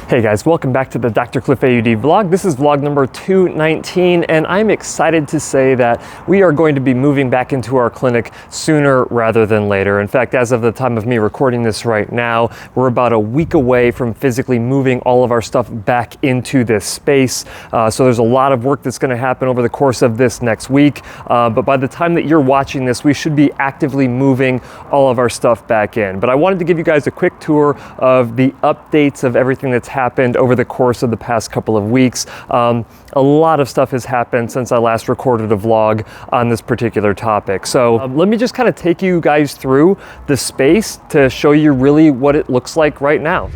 Hey guys, welcome back to the DrCliffAuD vlog. This is vlog number 219, and I'm excited to say that we are going to be moving back into our clinic sooner rather than later. In fact, as of the time of me recording this right now, we're about a week away from physically moving all of our stuff back into this space. So there's a lot of work that's going to happen over the course of this next week. But by the time that you're watching this, we should be actively moving all of our stuff back in. But I wanted to give you guys a quick tour of the updates of everything that's happened over the course of the past couple of weeks. A lot of stuff has happened since I last recorded a vlog on this particular topic. So let me just kind of take you guys through the space to show you really what it looks like right now.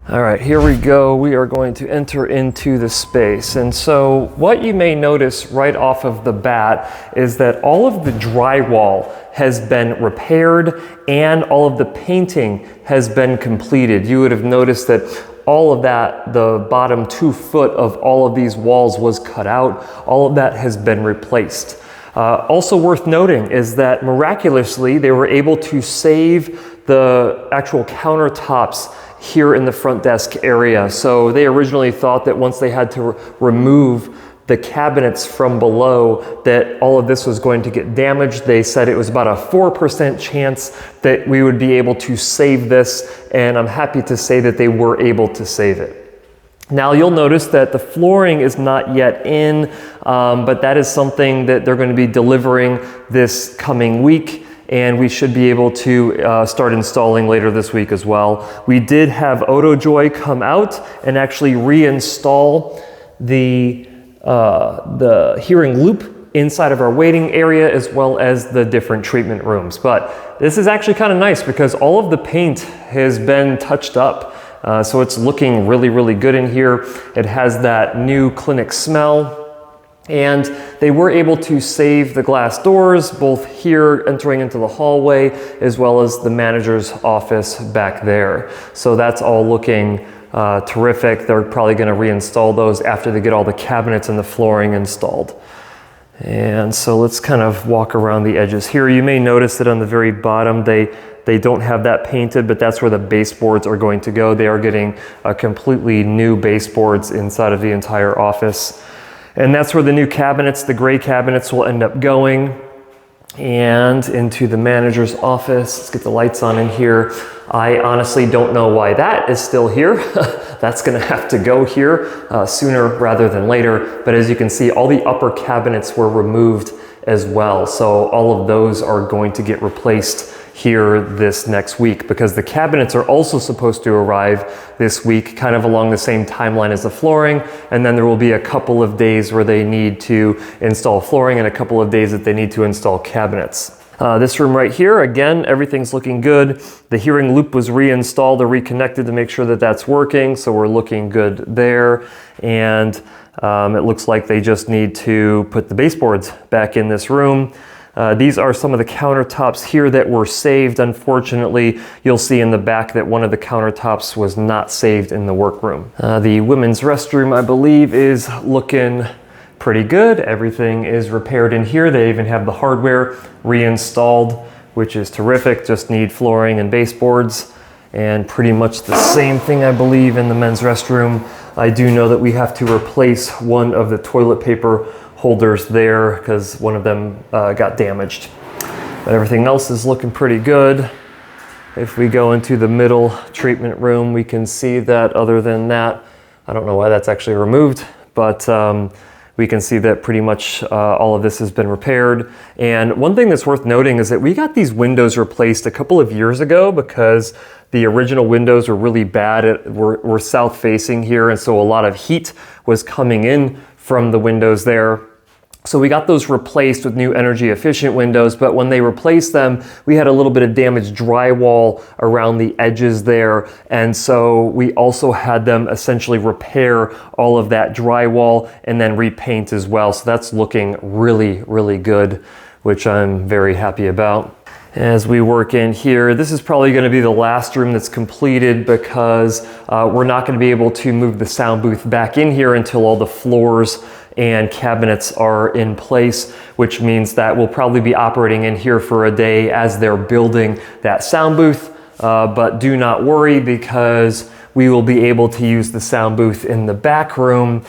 All right, here we go. We are going to enter into the space. And so what you may notice right off of the bat is that all of the drywall has been repaired and all of the painting has been completed. You would have noticed that all of that, the bottom 2 foot of all of these walls was cut out. All of that has been replaced. Also worth noting is that miraculously, they were able to save the actual countertops here in the front desk area. So they originally thought that once they had to remove the cabinets from below, that all of this was going to get damaged. They said it was about a 4% chance that we would be able to save this, and I'm happy to say that they were able to save it. Now you'll notice that the flooring is not yet in, but that is something that they're going to be delivering this coming week, and we should be able to start installing later this week as well. We did have AudioJoy come out and actually reinstall the hearing loop inside of our waiting area, as well as the different treatment rooms. But this is actually kind of nice because all of the paint has been touched up. So it's looking really, really good in here. It has that new clinic smell. And they were able to save the glass doors, both here entering into the hallway, as well as the manager's office back there. So that's all looking terrific. They're probably going to reinstall those after they get all the cabinets and the flooring installed. And so let's kind of walk around the edges here. You may notice that on the very bottom, they don't have that painted, but that's where the baseboards are going to go. They are getting completely new baseboards inside of the entire office. And that's where the new cabinets, the gray cabinets, will end up going. And into the manager's office. Let's get the lights on in here. I honestly don't know why that is still here. That's gonna have to go here sooner rather than later. But as you can see, all the upper cabinets were removed as well. So all of those are going to get replaced here this next week, because the cabinets are also supposed to arrive this week, kind of along the same timeline as the flooring. And then there will be a couple of days where they need to install flooring and a couple of days that they need to install cabinets. This room right here, again, everything's looking good. The hearing loop was reinstalled or reconnected to make sure that that's working. So we're looking good there. And it looks like they just need to put the baseboards back in this room. These are some of the countertops here that were saved. Unfortunately, you'll see in the back that one of the countertops was not saved in the workroom. The women's restroom, I believe, is looking pretty good. Everything is repaired in here. They even have the hardware reinstalled, which is terrific. Just need flooring and baseboards. And pretty much the same thing, I believe, in the men's restroom. I do know that we have to replace one of the toilet paper holders there because one of them got damaged. But everything else is looking pretty good. If we go into the middle treatment room, we can see that other than that, I don't know why that's actually removed, but we can see that pretty much all of this has been repaired. And one thing that's worth noting is that we got these windows replaced a couple of years ago because the original windows were really bad. We're south facing here, and so a lot of heat was coming in from the windows there. So we got those replaced with new energy efficient windows, but when they replaced them, we had a little bit of damaged drywall around the edges there. And so we also had them essentially repair all of that drywall and then repaint as well. So that's looking really, really good, which I'm very happy about. As we work in here, this is probably going to be the last room that's completed because we're not going to be able to move the sound booth back in here until all the floors and cabinets are in place, which means that we'll probably be operating in here for a day as they're building that sound booth. But do not worry, because we will be able to use the sound booth in the back room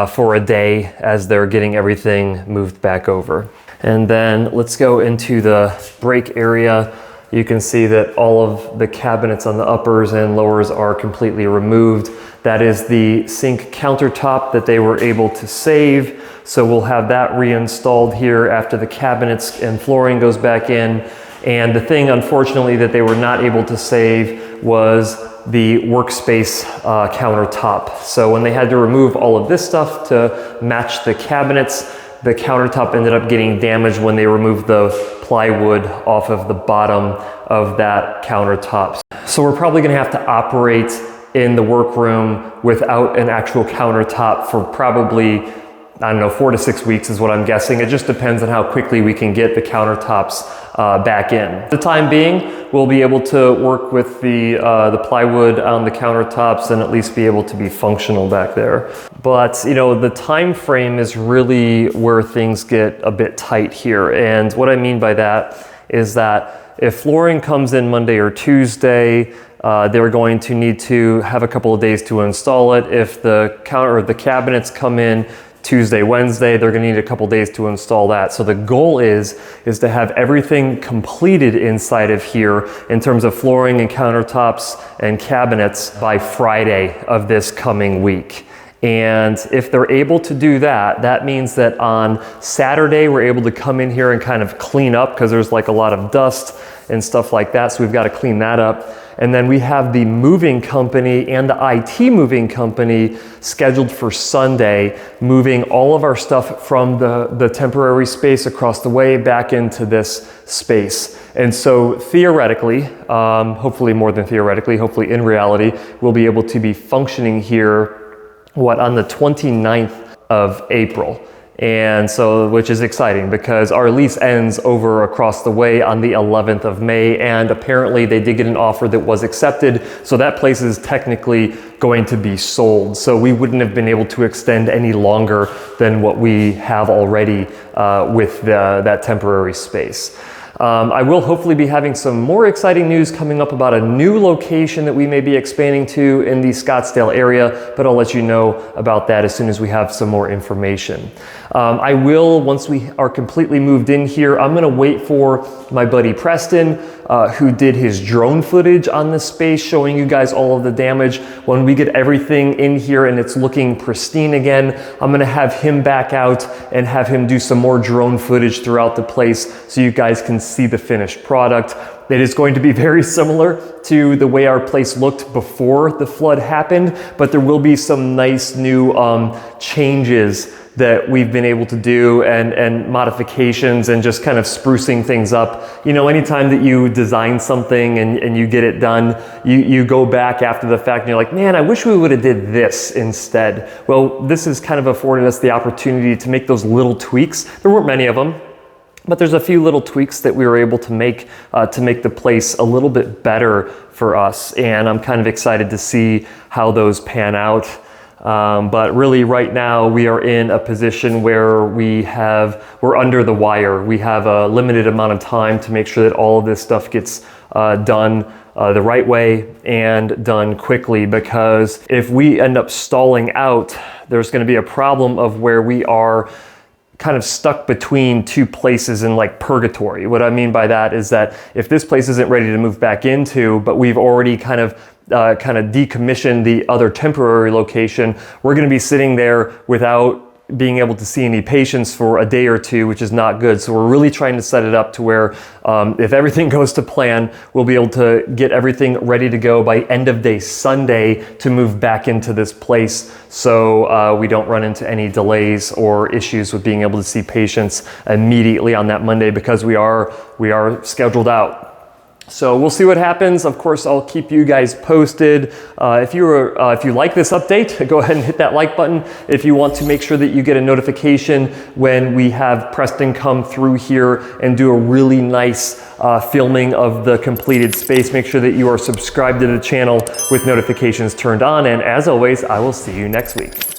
for a day as they're getting everything moved back over. And then let's go into the break area. You can see that all of the cabinets on the uppers and lowers are completely removed. That is the sink countertop that they were able to save. So we'll have that reinstalled here after the cabinets and flooring goes back in. And the thing, unfortunately, that they were not able to save was the workspace countertop. So when they had to remove all of this stuff to match the cabinets, the countertop ended up getting damaged when they removed the plywood off of the bottom of that countertop. So we're probably gonna have to operate in the workroom without an actual countertop for probably, I don't know, 4 to 6 weeks is what I'm guessing. It just depends on how quickly we can get the countertops back in. For the time being, we'll be able to work with the plywood on the countertops and at least be able to be functional back there. But you know, the time frame is really where things get a bit tight here. And what I mean by that is that if flooring comes in Monday or Tuesday, they're going to need to have a couple of days to install it. If the cabinets come in Tuesday, Wednesday, they're gonna need a couple days to install that. So the goal is to have everything completed inside of here in terms of flooring and countertops and cabinets by Friday of this coming week. And if they're able to do that, that means that on Saturday, we're able to come in here and kind of clean up because there's like a lot of dust and stuff like that. So we've got to clean that up. And then we have the moving company and the IT moving company scheduled for Sunday, moving all of our stuff from the temporary space across the way back into this space. And so theoretically, hopefully more than theoretically, hopefully in reality, we'll be able to be functioning here on the 29th of April. And so, which is exciting because our lease ends over across the way on the 11th of May. And apparently they did get an offer that was accepted. So that place is technically going to be sold. So we wouldn't have been able to extend any longer than what we have already with that temporary space. I will hopefully be having some more exciting news coming up about a new location that we may be expanding to in the Scottsdale area, but I'll let you know about that as soon as we have some more information. I will, once we are completely moved in here, I'm gonna wait for my buddy Preston, who did his drone footage on this space, showing you guys all of the damage. When we get everything in here and it's looking pristine again, I'm gonna have him back out and have him do some more drone footage throughout the place so you guys can see the finished product. It is going to be very similar to the way our place looked before the flood happened, but there will be some nice new changes that we've been able to do and modifications and just kind of sprucing things up. You know, anytime that you design something and you get it done, you go back after the fact and you're like, man, I wish we would have did this instead. Well, this has kind of afforded us the opportunity to make those little tweaks. There weren't many of them, but there's a few little tweaks that we were able to make the place a little bit better for us. And I'm kind of excited to see how those pan out. But really right now we are in a position where we're under the wire. We have a limited amount of time to make sure that all of this stuff gets done the right way and done quickly, because if we end up stalling out, there's going to be a problem of where we are kind of stuck between two places in like purgatory. What I mean by that is that if this place isn't ready to move back into, but we've already kind of decommissioned the other temporary location, we're going to be sitting there without being able to see any patients for a day or two, which is not good. So we're really trying to set it up to where if everything goes to plan, we'll be able to get everything ready to go by end of day Sunday to move back into this place, so we don't run into any delays or issues with being able to see patients immediately on that Monday, because we are scheduled out. So we'll see what happens. Of course, I'll keep you guys posted. If you like this update, go ahead and hit that like button. If you want to make sure that you get a notification when we have Preston come through here and do a really nice filming of the completed space, make sure that you are subscribed to the channel with notifications turned on. And as always, I will see you next week.